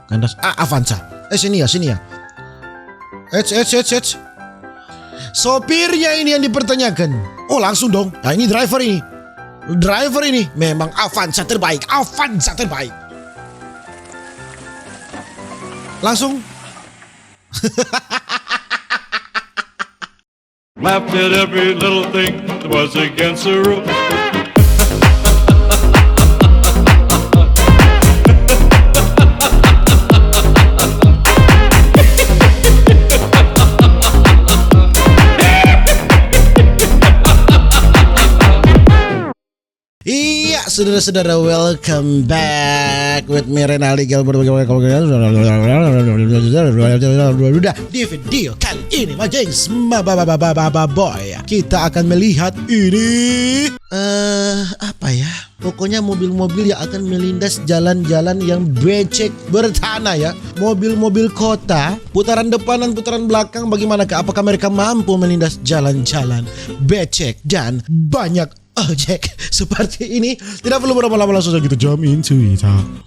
Kandas. Avanza. Sini ya. Sopirnya ini yang dipertanyakan. Oh, langsung dong. Nah, ini driver ini. Memang Avanza terbaik. Langsung. Laughed at every little thing that was against the rules. Iya, saudara-saudara, welcome back with me Renaldi Gilbert. Di video kali ini Majeng boy, kita akan melihat ini apa ya? Pokoknya mobil-mobil yang akan melindas jalan-jalan yang becek bertanah ya. Mobil-mobil kota, putaran depan dan putaran belakang bagaimanakah? Apakah mereka mampu melindas jalan-jalan becek dan banyak ojek seperti ini? Tidak perlu berlama-lama, langsung saja kita jump into it.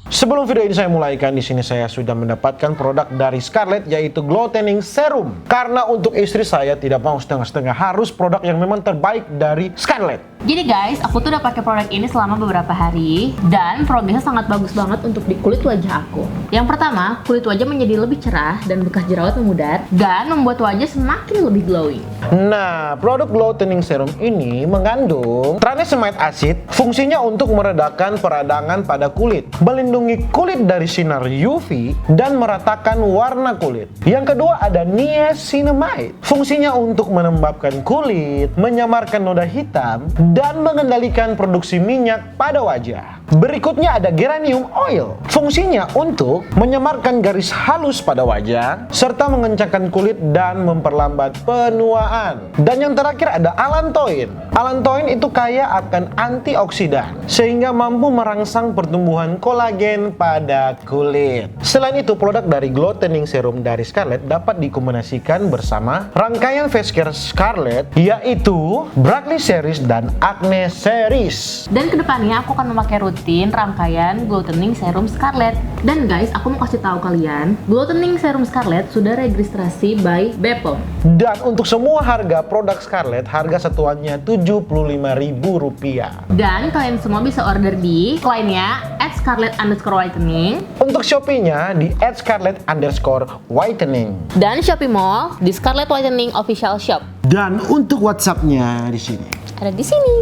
Sebelum video ini saya mulaikan, di sini saya sudah mendapatkan produk dari Scarlett, yaitu Glow Tanning Serum. Karena untuk istri saya tidak mau setengah-setengah, harus produk yang memang terbaik dari Scarlett. Jadi guys, aku tuh udah pakai produk ini selama beberapa hari dan progresnya sangat bagus banget untuk di kulit wajah aku. Yang pertama, kulit wajah menjadi lebih cerah dan bekas jerawat memudar dan membuat wajah semakin lebih glowing. Nah, produk Glow Tanning Serum ini mengandung tranexamide acid, fungsinya untuk meredakan peradangan pada kulit, melindungi kulit dari sinar UV dan meratakan warna kulit. Yang kedua ada niacinamide, fungsinya untuk melembabkan kulit, menyamarkan noda hitam dan mengendalikan produksi minyak pada wajah. Berikutnya ada geranium oil, fungsinya untuk menyamarkan garis halus pada wajah serta mengencangkan kulit dan memperlambat penuaan. Dan yang terakhir ada allantoin. Allantoin itu kaya akan antioksidan sehingga mampu merangsang pertumbuhan kolagen pada kulit. Selain itu, produk dari Glow Tanning Serum dari Scarlett dapat dikombinasikan bersama rangkaian face care Scarlett, yaitu Brightly Series dan Acne Series. Dan kedepannya aku akan memakai rutin rangkaian Glow Tanning Serum Scarlett. Dan guys, aku mau kasih tahu kalian, Glow Tanning Serum Scarlett sudah registrasi by BPOM. Dan untuk semua harga produk Scarlett, harga satuannya Rp75.000. Dan kalian semua bisa order di lainnya @scarlett_whitening. Untuk Shopee-nya di @scarlett_whitening. Dan Shopee Mall di Scarlett Whitening Official Shop. Dan untuk WhatsApp-nya di sini. Ada di sini.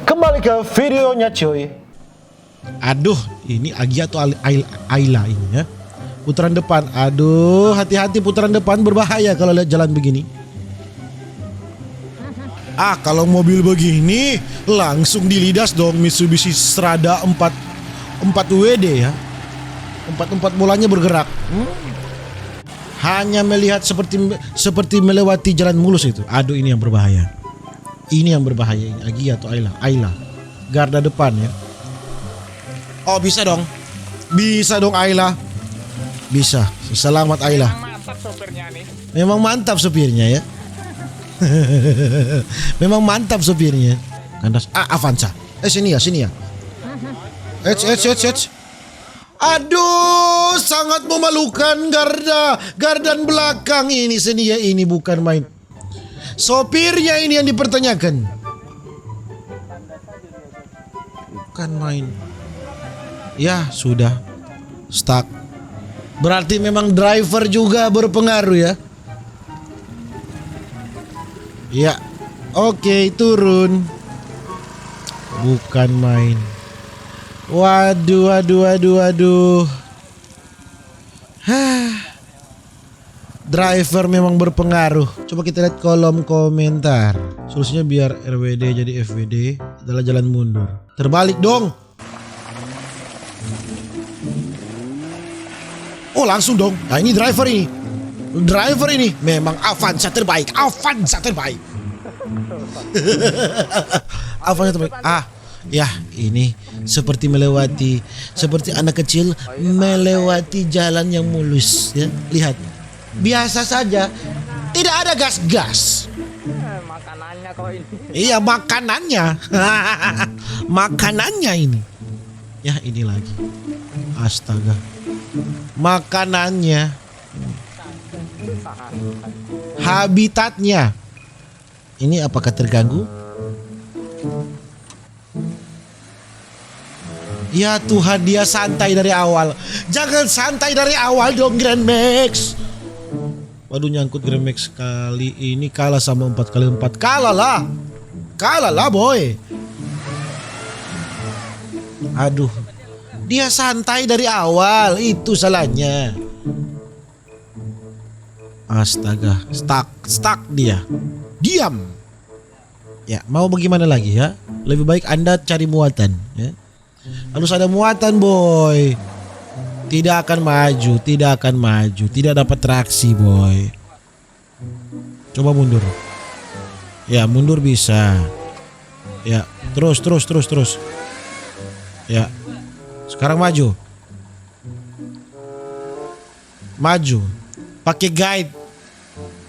Kembali ke videonya cuy. Aduh, ini Agi atau Ayla ini ya. Putaran depan. Aduh, hati-hati putaran depan, berbahaya kalau lihat jalan begini. Kalau mobil begini langsung dilidas dong Mitsubishi Strada 4 WD ya. 4 bolanya bergerak. Hanya melihat seperti melewati jalan mulus itu. Aduh, ini yang berbahaya. Ini yang berbahaya ini. Agi atau Ayla. Garda depan ya. Oh, bisa dong. Bisa dong Ayla. Bisa. Selamat Ayla. Memang mantap sopirnya ya. Memang mantap sopirnya. Kandas. Avanza. Sini ya. Aduh, sangat memalukan gardan belakang ini sini ya, ini bukan main. Sopirnya ini yang dipertanyakan. Bukan main. Ya, sudah. Stuck. Berarti memang driver juga berpengaruh ya. Ya, oke, turun. Bukan main. Waduh. Driver memang berpengaruh. Coba kita lihat kolom komentar. Solusinya biar RWD jadi FWD adalah jalan mundur. Terbalik dong. Oh, langsung dong. Nah, ini driver ini. Memang Avanza terbaik. Avanza terbaik. Ya, ini seperti anak kecil melewati jalan yang mulus ya. Lihat. Biasa saja. Tidak ada gas-gas. Makanannya kok ini. Iya, makanannya. Makanannya ini. Ya, ini lagi. Astaga. makanannya, habitatnya. Ini apakah terganggu? Ya Tuhan, dia santai dari awal. Jangan santai dari awal dong Grand Max. Waduh, nyangkut Grand Max kali ini kalah sama 4x4. Kalah lah boy. Aduh, dia santai dari awal, itu salahnya. Astaga, stuck dia. Diam. Ya, mau bagaimana lagi ya? Lebih baik Anda cari muatan ya. Harus ada muatan boy. Tidak akan maju, tidak dapat traksi boy. Coba mundur. Ya, mundur bisa. Ya, terus. Ya. Sekarang maju. Maju. Pakai guide.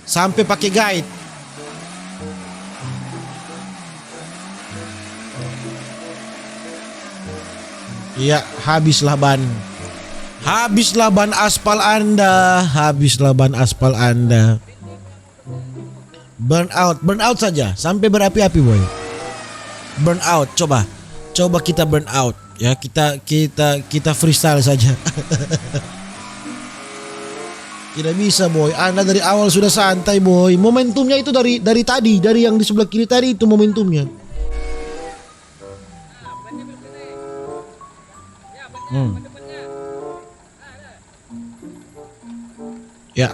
Sampai pakai guide. Iya, habislah ban. Habislah ban aspal Anda. Burn out saja sampai berapi-api boy. Burn out, coba kita burn out ya, kita freestyle saja. Tidak bisa boy, Anda dari awal sudah santai boy. Momentumnya itu dari tadi, dari yang di sebelah kiri tadi itu momentumnya. Ya,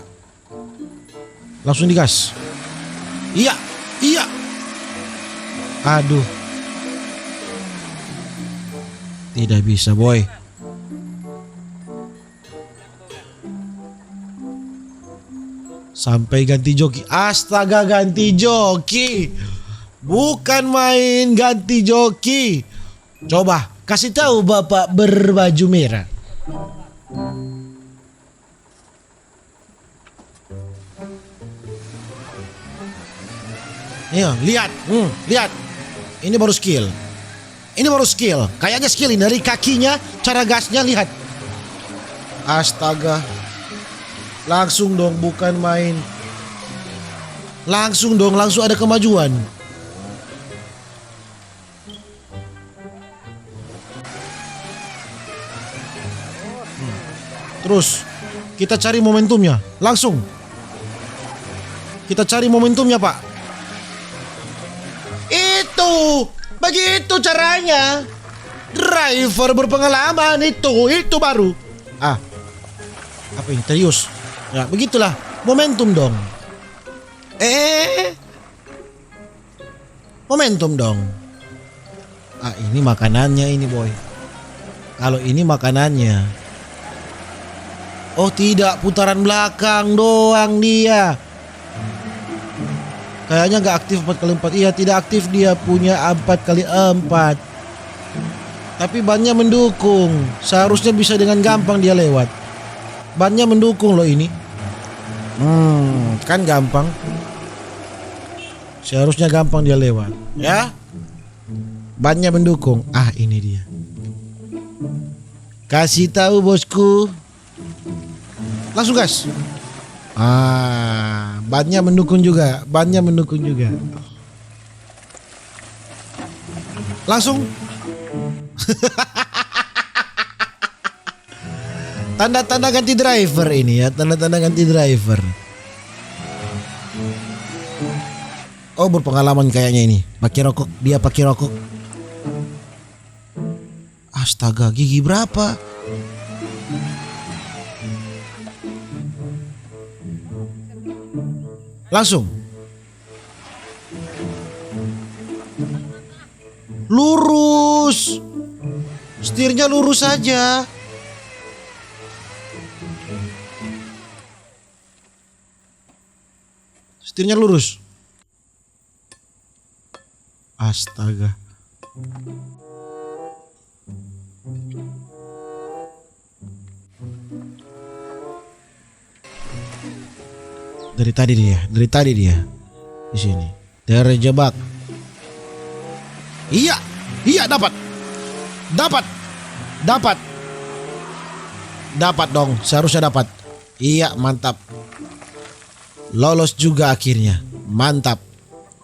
langsung digas. Iya. Aduh, tidak bisa boy. Sampai ganti joki. Astaga, ganti joki. Bukan main ganti joki. Coba kasih tahu bapak berbaju merah. Iya, lihat. Ini baru skill. Kayaknya skill ini dari kakinya, cara gasnya lihat. Astaga. Langsung dong, bukan main. Langsung ada kemajuan. Terus kita cari momentumnya. Langsung kita cari momentumnya pak. Itu begitu caranya. Driver berpengalaman itu baru. Apa ini serius? Ya begitulah momentum dong. Momentum dong. Ini makanannya ini boy. Kalau ini makanannya. Oh tidak, putaran belakang doang dia. Kayaknya gak aktif 4x4. Iya tidak aktif, dia punya 4x4. Tapi bannya mendukung. Seharusnya bisa dengan gampang dia lewat. Bannya mendukung loh ini. Kan gampang. Seharusnya gampang dia lewat. Ya. Bannya mendukung. Ini dia. Kasih tahu bosku. Langsung gas. Bannya mendukung juga. Langsung. Tanda-tanda ganti driver ini ya, tanda-tanda ganti driver. Oh berpengalaman kayaknya ini. Dia pakai rokok. Astaga, gigi berapa? Langsung. Lurus. Setirnya lurus saja. Setirnya lurus. Astaga. Dari tadi dia di sini terjebak. Iya dapat. Dapat dong, seharusnya dapat. Iya, mantap. Lolos juga akhirnya. Mantap.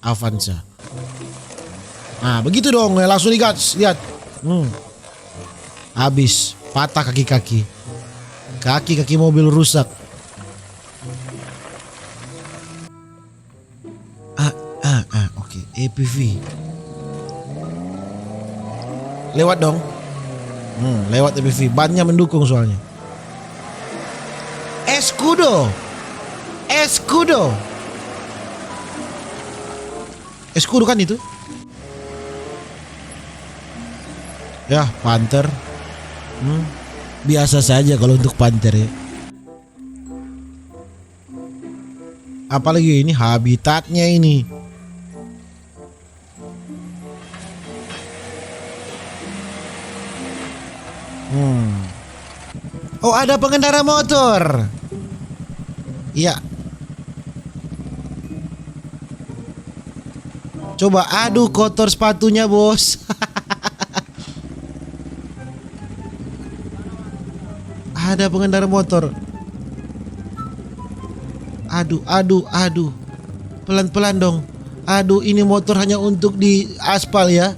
Avanza. Nah, begitu dong, langsung digas. Lihat. Habis, patah kaki-kaki. Kaki-kaki mobil rusak. Oke, EPV. Lewat dong. Lewat EPV, bannya mendukung soalnya. Escudo. Escudo kan itu? Ya, Panther. Biasa saja kalau untuk Panther ya. Apalagi ini habitatnya ini. Oh, ada pengendara motor. Iya. Coba, aduh kotor sepatunya bos. Ada pengendara motor. Aduh. Pelan-pelan dong. Aduh, ini motor hanya untuk di aspal ya.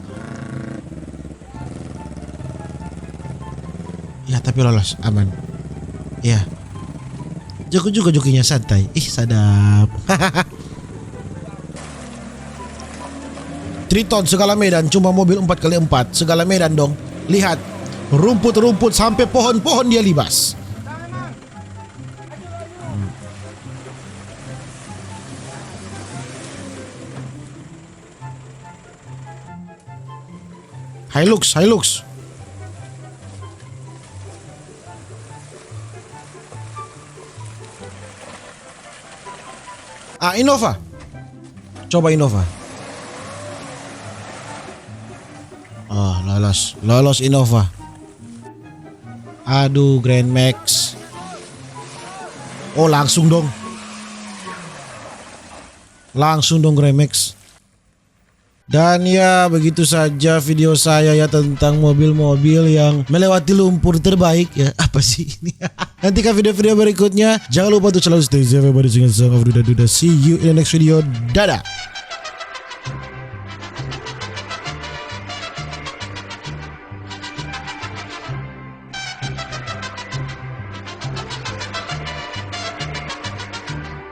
Ya, tapi lolos, aman. Ya. Joko juga jokinya santai. Ih, sadap. Triton segala medan cuma mobil 4x4. Segala medan dong. Lihat. Rumput-rumput sampai pohon-pohon dia libas. Hilux. Innova. Coba Innova. Oh, lolos Innova. Aduh, Grand Max. Oh, langsung dong Grand Max. Dan ya begitu saja video saya ya tentang mobil-mobil yang melewati lumpur terbaik ya. Apa sih ini? Nantikan video-video berikutnya. Jangan lupa untuk selalu stay safe everybody. See you in the next video. Dadah.